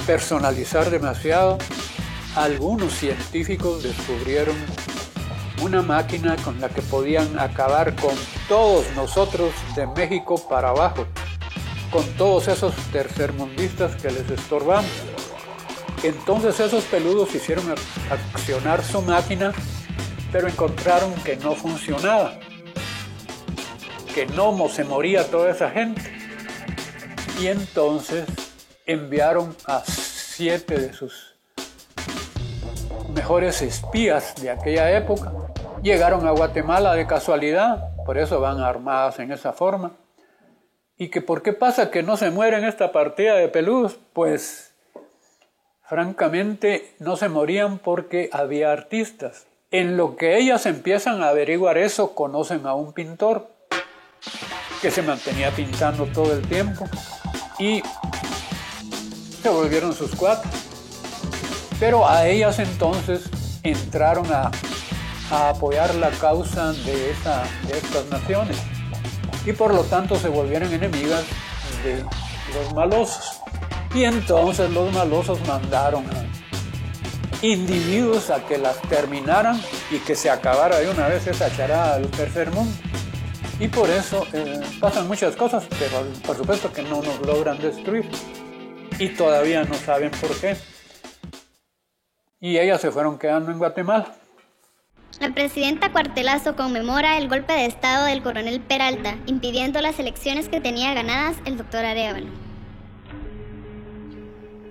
personalizar demasiado, algunos científicos descubrieron una máquina con la que podían acabar con todos nosotros de México para abajo, con todos esos tercermundistas que les estorbamos. Entonces esos peludos hicieron accionar su máquina, pero encontraron que no funcionaba, que no se moría toda esa gente. Y entonces enviaron a 7 de sus mejores espías de aquella época. Llegaron a Guatemala de casualidad, por eso van armadas en esa forma. ¿Y que por qué pasa que no se mueren esta partida de peludos? Pues, francamente, no se morían porque había artistas. En lo que ellas empiezan a averiguar eso, conocen a un pintor que se mantenía pintando todo el tiempo y se volvieron sus cuates. Pero a ellas entonces entraron a apoyar la causa de estas naciones y por lo tanto se volvieron enemigas de los malosos. Y entonces los malosos mandaron a individuos a que las terminaran y que se acabara de una vez esa charada del tercer mundo. Y por eso pasan muchas cosas, pero por supuesto que no nos logran destruir. Y todavía no saben por qué. Y ellas se fueron quedando en Guatemala. La presidenta Cuartelazo conmemora el golpe de estado del coronel Peralta, impidiendo las elecciones que tenía ganadas el doctor Arévalo.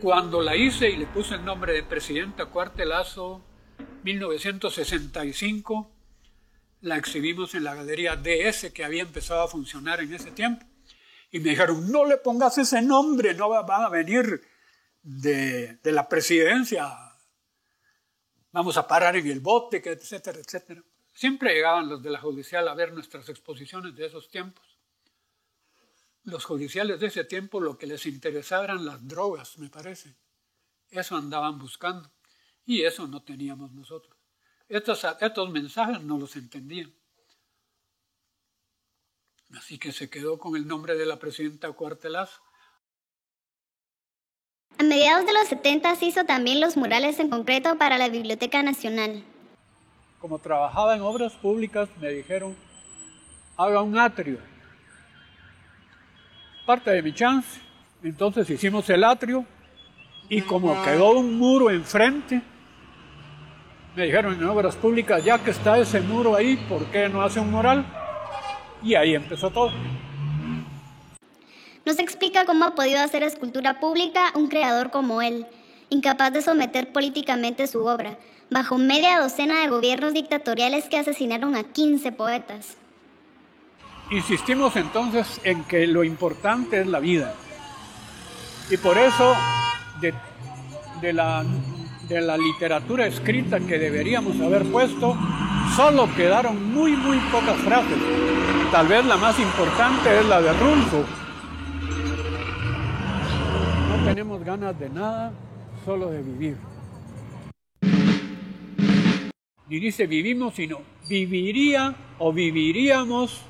Cuando la hice y le puse el nombre de presidenta Cuartelazo, 1965, la exhibimos en la Galería DS, que había empezado a funcionar en ese tiempo. Y me dijeron, no le pongas ese nombre, no van a venir de la presidencia, vamos a parar en el bote, etcétera, etcétera. Siempre llegaban los de la judicial a ver nuestras exposiciones de esos tiempos. Los judiciales de ese tiempo lo que les interesaba eran las drogas, me parece. Eso andaban buscando y eso no teníamos nosotros. Estos mensajes no los entendían. Así que se quedó con el nombre de la presidenta Cuartelazo. A mediados de los 70 hizo también los murales en concreto para la Biblioteca Nacional. Como trabajaba en obras públicas, me dijeron, haga un atrio. Parte de mi chance. Entonces hicimos el atrio y como quedó un muro enfrente, me dijeron en obras públicas, ya que está ese muro ahí, ¿por qué no hace un mural? Y ahí empezó todo. Nos explica cómo ha podido hacer escultura pública un creador como él, incapaz de someter políticamente su obra, bajo media docena de gobiernos dictatoriales que asesinaron a 15 poetas. Insistimos entonces en que lo importante es la vida. Y por eso de la literatura escrita que deberíamos haber puesto, solo quedaron muy pocas frases. Tal vez la más importante es la de Rulfo. No tenemos ganas de nada, solo de vivir. Ni dice vivimos, sino viviría o viviríamos.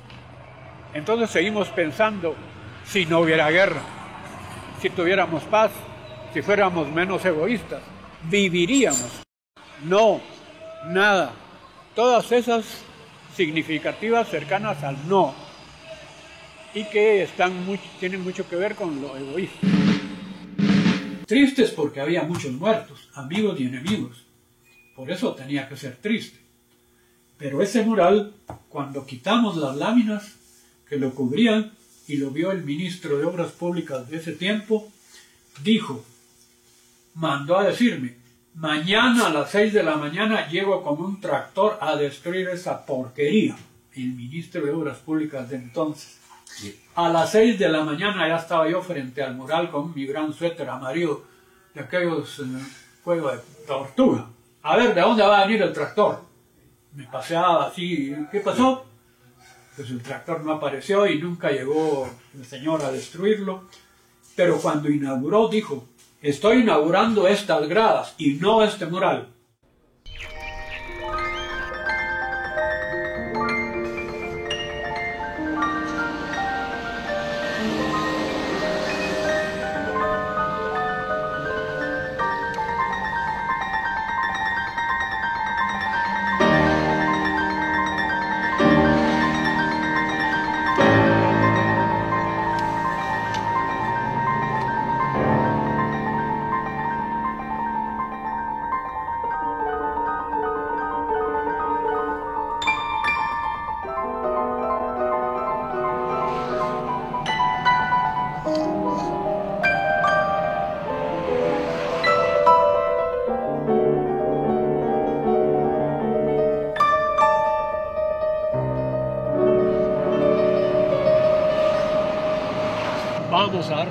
Entonces seguimos pensando, si no hubiera guerra, si tuviéramos paz, si fuéramos menos egoístas, viviríamos. No, nada. Todas esas significativas cercanas al no y que tienen mucho que ver con lo egoísta. Tristes porque había muchos muertos, amigos y enemigos. Por eso tenía que ser triste. Pero ese mural, cuando quitamos las láminas que lo cubrían y lo vio el ministro de Obras Públicas de ese tiempo, mandó a decirme, mañana a las 6 de la mañana llego con un tractor a destruir esa porquería. El ministro de Obras Públicas de entonces. Sí. A las 6 de la mañana ya estaba yo frente al mural con mi gran suéter amarillo de aquellos juegos de tortuga. A ver, ¿de dónde va a venir el tractor? Me paseaba así, ¿qué pasó? Pues el tractor no apareció y nunca llegó el señor a destruirlo. Pero cuando inauguró dijo, estoy inaugurando estas gradas y no este mural.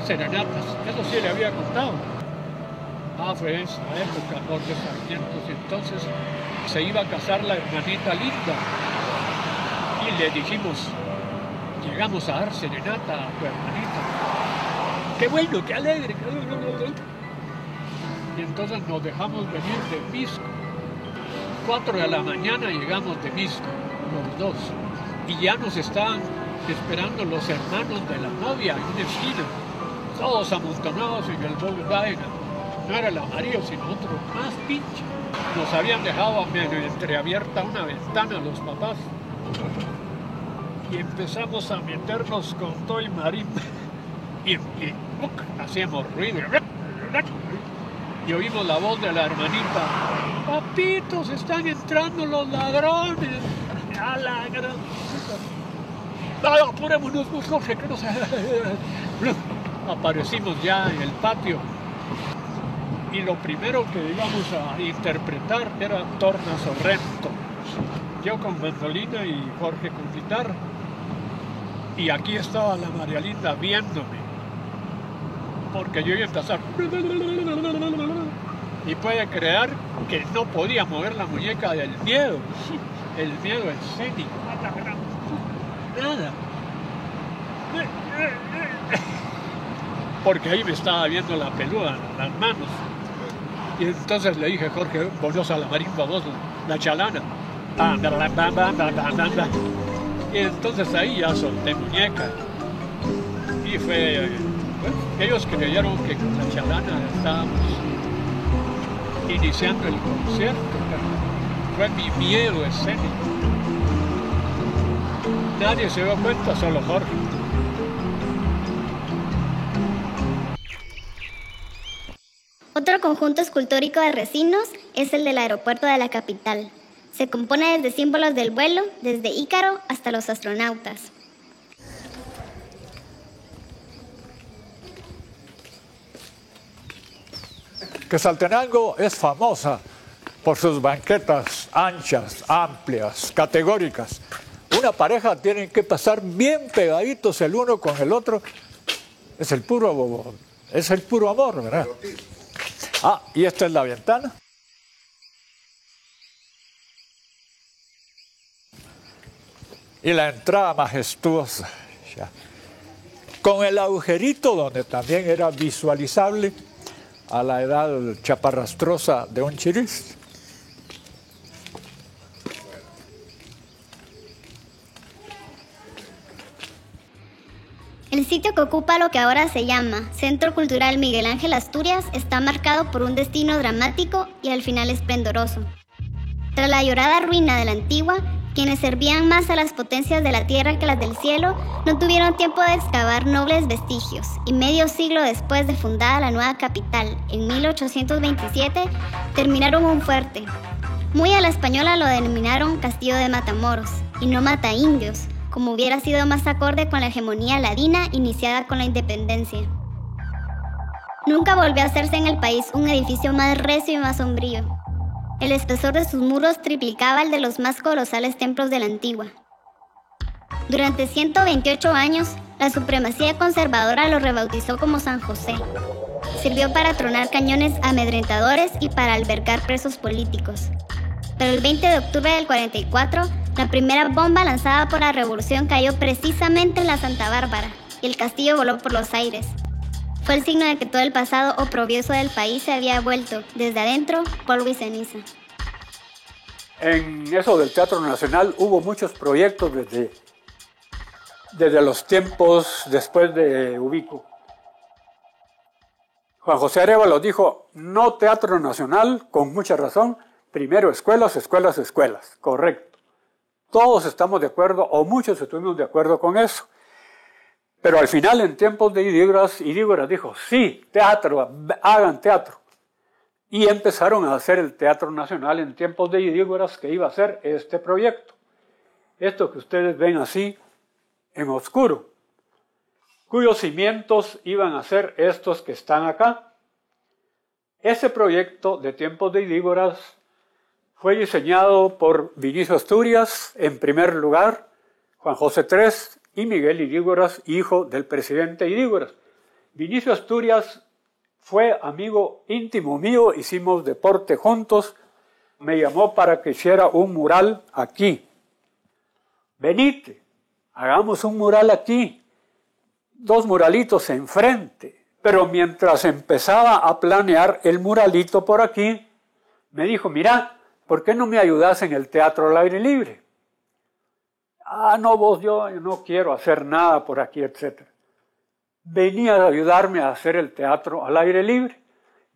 serenatas. Eso sí le había contado. Fue esa época, Jorge Sarmiento, y entonces se iba a casar la hermanita Linda. Y le dijimos, llegamos a dar serenata a tu hermanita. ¡Qué bueno, qué alegre! Y entonces nos dejamos venir de Pisco. 4 de la mañana llegamos de Pisco, los dos. Y ya nos estaban esperando los hermanos de la novia en una esquina, todos amontonados en el Volkswagen. No era el amarillo, sino otro más pinche. Nos habían dejado medio entreabierta una ventana los papás. Y empezamos a meternos con todo y marimba. Y hacíamos ruido. Y oímos la voz de la hermanita. Papitos, están entrando los ladrones. A la gran... No, apurémonos, Jorge, que no se... Aparecimos ya en el patio. Y lo primero que íbamos a interpretar era Torna Sorrento. Yo con mandolina y Jorge con guitarra. Y aquí estaba la María Linda viéndome. Porque yo iba a empezar. Y puede creer que no podía mover la muñeca del miedo. El miedo escénico. Nada. Porque ahí me estaba viendo la peluda, las manos. Y entonces le dije, Jorge, vos a la marimba, vos, la chalana. Y entonces ahí ya solté muñeca. Y fue... ellos creyeron que con la chalana estábamos iniciando el concierto. Fue mi miedo escénico. Nadie se dio cuenta, solo Jorge. Otro conjunto escultórico de resinos es el del aeropuerto de la capital. Se compone desde símbolos del vuelo, desde Ícaro hasta los astronautas. Quetzaltenango es famosa por sus banquetas anchas, amplias, categóricas. Una pareja tiene que pasar bien pegaditos el uno con el otro. Es el puro amor, ¿verdad? Y esta es la ventana. Y la entrada majestuosa. Ya. Con el agujerito donde también era visualizable a la edad chaparrastrosa de un chiriz. El sitio que ocupa lo que ahora se llama Centro Cultural Miguel Ángel Asturias está marcado por un destino dramático y al final esplendoroso. Tras la llorada ruina de la antigua, quienes servían más a las potencias de la tierra que las del cielo no tuvieron tiempo de excavar nobles vestigios y medio siglo después de fundada la nueva capital, en 1827, terminaron un fuerte. Muy a la española lo denominaron Castillo de Matamoros y no Mataindios, como hubiera sido más acorde con la hegemonía ladina iniciada con la independencia. Nunca volvió a hacerse en el país un edificio más recio y más sombrío. El espesor de sus muros triplicaba el de los más colosales templos de la antigua. Durante 128 años, la supremacía conservadora lo rebautizó como San José. Sirvió para tronar cañones amedrentadores y para albergar presos políticos. Pero el 20 de octubre del 44, la primera bomba lanzada por la revolución cayó precisamente en la Santa Bárbara y el castillo voló por los aires. Fue el signo de que todo el pasado oprobioso del país se había vuelto, desde adentro, polvo y ceniza. En eso del Teatro Nacional hubo muchos proyectos desde los tiempos después de Ubico. Juan José Arévalo dijo, no Teatro Nacional, con mucha razón, primero escuelas, escuelas, escuelas. Correcto. Todos estamos de acuerdo, o muchos estuvimos de acuerdo con eso. Pero al final, en tiempos de Idígoras dijo, sí, teatro, hagan teatro. Y empezaron a hacer el Teatro Nacional en tiempos de Idígoras, que iba a ser este proyecto. Esto que ustedes ven así, en oscuro, cuyos cimientos iban a ser estos que están acá. Ese proyecto de tiempos de Idígoras fue diseñado por Vinicio Asturias, en primer lugar, Juan José III y Miguel Idígoras, hijo del presidente Idígoras. Vinicio Asturias fue amigo íntimo mío, hicimos deporte juntos, me llamó para que hiciera un mural aquí. Venite, hagamos un mural aquí, 2 muralitos enfrente. Pero mientras empezaba a planear el muralito por aquí, me dijo, mira, ¿por qué no me ayudas en el teatro al aire libre? Ah, no, vos, yo no quiero hacer nada por aquí, etc. Venía a ayudarme a hacer el teatro al aire libre.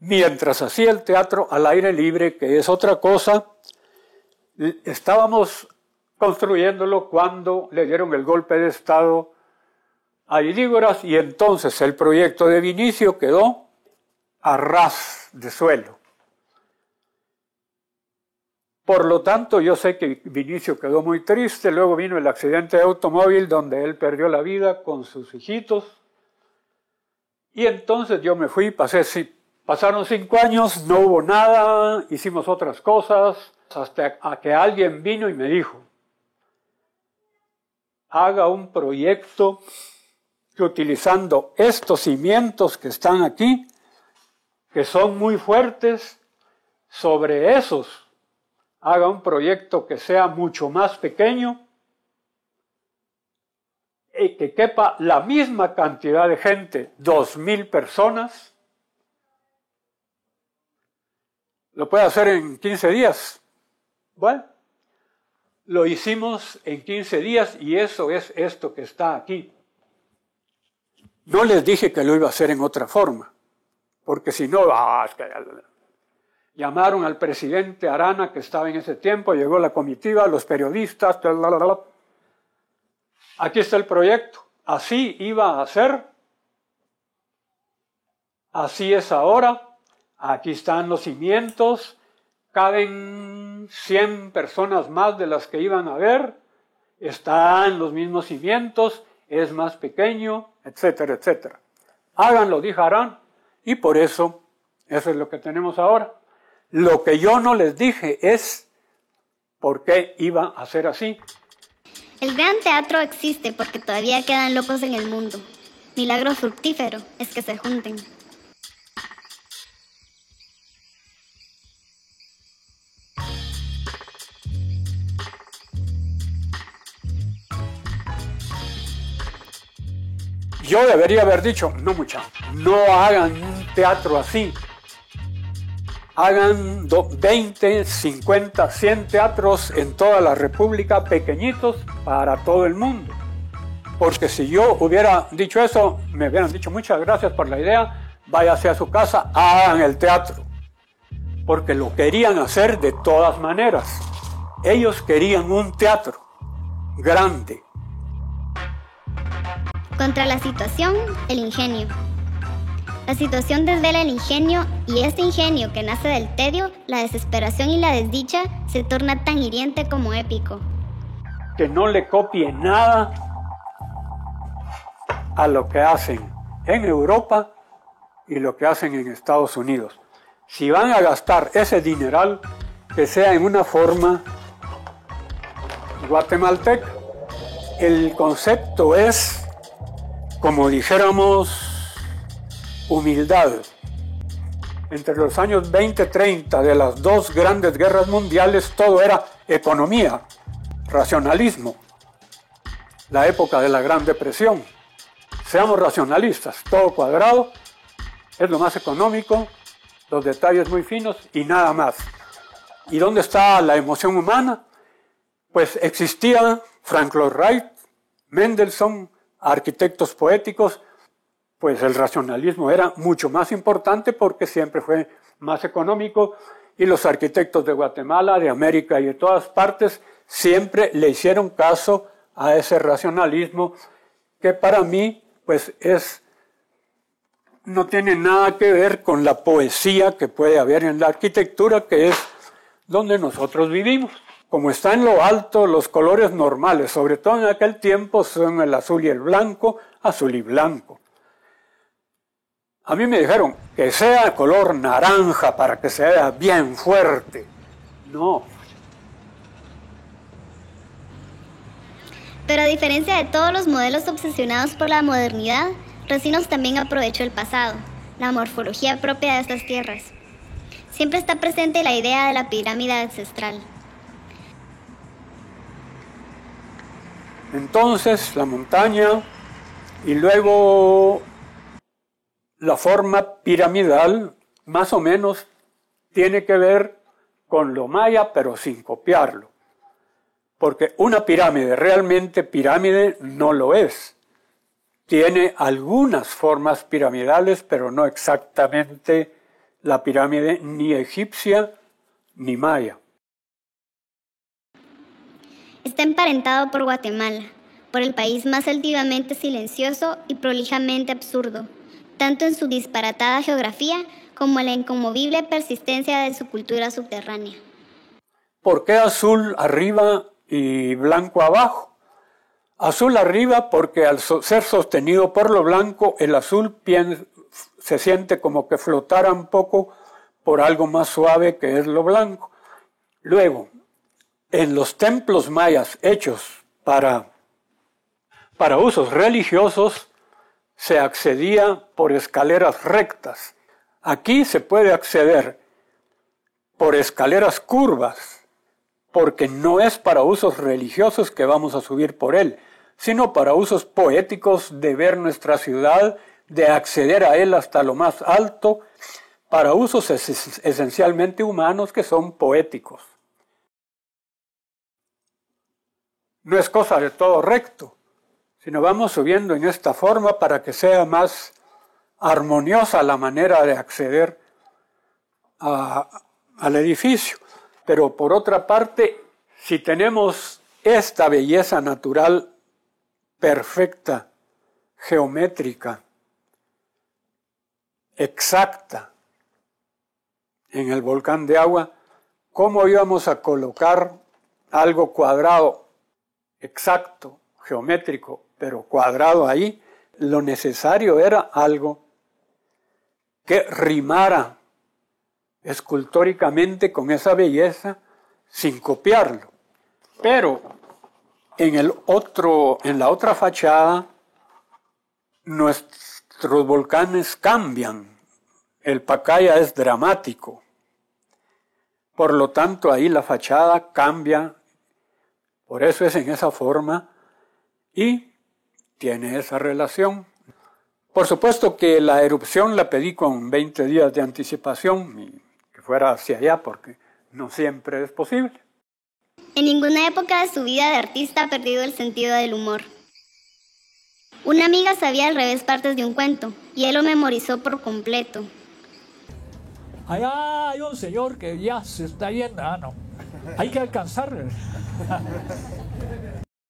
Mientras hacía el teatro al aire libre, que es otra cosa, estábamos construyéndolo cuando le dieron el golpe de Estado a Idígoras y entonces el proyecto de Vinicio quedó a ras de suelo. Por lo tanto, yo sé que Vinicio quedó muy triste, luego vino el accidente de automóvil donde él perdió la vida con sus hijitos y entonces yo me fui, pasaron 5 años, no hubo nada, hicimos otras cosas, hasta que alguien vino y me dijo, haga un proyecto que utilizando estos cimientos que están aquí, que son muy fuertes, sobre esos, haga un proyecto que sea mucho más pequeño y que quepa la misma cantidad de gente, 2,000 personas. Lo puede hacer en 15 días. Bueno, lo hicimos en 15 días y eso es esto que está aquí. No les dije que lo iba a hacer en otra forma, porque si no, es que llamaron al presidente Arana, que estaba en ese tiempo, llegó la comitiva, los periodistas, aquí está el proyecto, así iba a ser, así es ahora, aquí están los cimientos, caben 100 personas más de las que iban a ver, están los mismos cimientos, es más pequeño, etcétera, etcétera. Háganlo, dijo Arán, y por eso es lo que tenemos ahora. Lo que yo no les dije es por qué iba a ser así. El gran teatro existe porque todavía quedan locos en el mundo. Milagro fructífero es que se junten. Yo debería haber dicho, no muchachos, no hagan un teatro así. Hagan 20, 50, 100 teatros en toda la República, pequeñitos, para todo el mundo. Porque si yo hubiera dicho eso, me hubieran dicho muchas gracias por la idea, váyase a su casa, hagan el teatro. Porque lo querían hacer de todas maneras. Ellos querían un teatro grande. Contra la situación, el ingenio. La situación desvela el ingenio y este ingenio que nace del tedio, la desesperación y la desdicha se torna tan hiriente como épico. Que no le copie nada a lo que hacen en Europa y lo que hacen en Estados Unidos. Si van a gastar ese dineral, que sea en una forma guatemalteca. El concepto es, como dijéramos, humildad. Entre los años 20 y 30 de las 2 grandes guerras mundiales, todo era economía, racionalismo. La época de la Gran Depresión. Seamos racionalistas, todo cuadrado, es lo más económico, los detalles muy finos y nada más. ¿Y dónde está la emoción humana? Pues existía Frank Lloyd Wright, Mendelssohn, arquitectos poéticos, pues el racionalismo era mucho más importante porque siempre fue más económico y los arquitectos de Guatemala, de América y de todas partes siempre le hicieron caso a ese racionalismo que para mí pues no tiene nada que ver con la poesía que puede haber en la arquitectura, que es donde nosotros vivimos. Como está en lo alto, los colores normales, sobre todo en aquel tiempo, son el azul y el blanco, azul y blanco. A mí me dijeron que sea color naranja para que se vea bien fuerte. No. Pero a diferencia de todos los modelos obsesionados por la modernidad, Recinos también aprovechó el pasado, la morfología propia de estas tierras. Siempre está presente la idea de la pirámide ancestral. Entonces, la montaña y luego la forma piramidal, más o menos, tiene que ver con lo maya, pero sin copiarlo. Porque una pirámide, realmente pirámide, no lo es. Tiene algunas formas piramidales, pero no exactamente la pirámide ni egipcia ni maya. Está emparentado por Guatemala, por el país más altivamente silencioso y prolijamente absurdo, tanto en su disparatada geografía como en la inconmovible persistencia de su cultura subterránea. ¿Por qué azul arriba y blanco abajo? Azul arriba porque al ser sostenido por lo blanco, el azul se siente como que flotara un poco por algo más suave que es lo blanco. Luego, en los templos mayas hechos para usos religiosos, se accedía por escaleras rectas. Aquí se puede acceder por escaleras curvas, porque no es para usos religiosos que vamos a subir por él, sino para usos poéticos de ver nuestra ciudad, de acceder a él hasta lo más alto, para usos esencialmente humanos que son poéticos. No es cosa de todo recto, sino vamos subiendo en esta forma para que sea más armoniosa la manera de acceder al edificio. Pero por otra parte, si tenemos esta belleza natural perfecta, geométrica, exacta, en el volcán de agua, ¿cómo íbamos a colocar algo cuadrado, exacto, geométrico, pero cuadrado ahí? Lo necesario era algo que rimara escultóricamente con esa belleza sin copiarlo. Pero en la otra fachada, nuestros volcanes cambian. El Pacaya es dramático. Por lo tanto, ahí la fachada cambia. Por eso es en esa forma y tiene esa relación. Por supuesto que la erupción la pedí con 20 días de anticipación y que fuera hacia allá porque no siempre es posible. En ninguna época de su vida de artista ha perdido el sentido del humor. Una amiga sabía al revés partes de un cuento y él lo memorizó por completo. Allá hay un señor que ya se está yendo. No. Hay que alcanzar.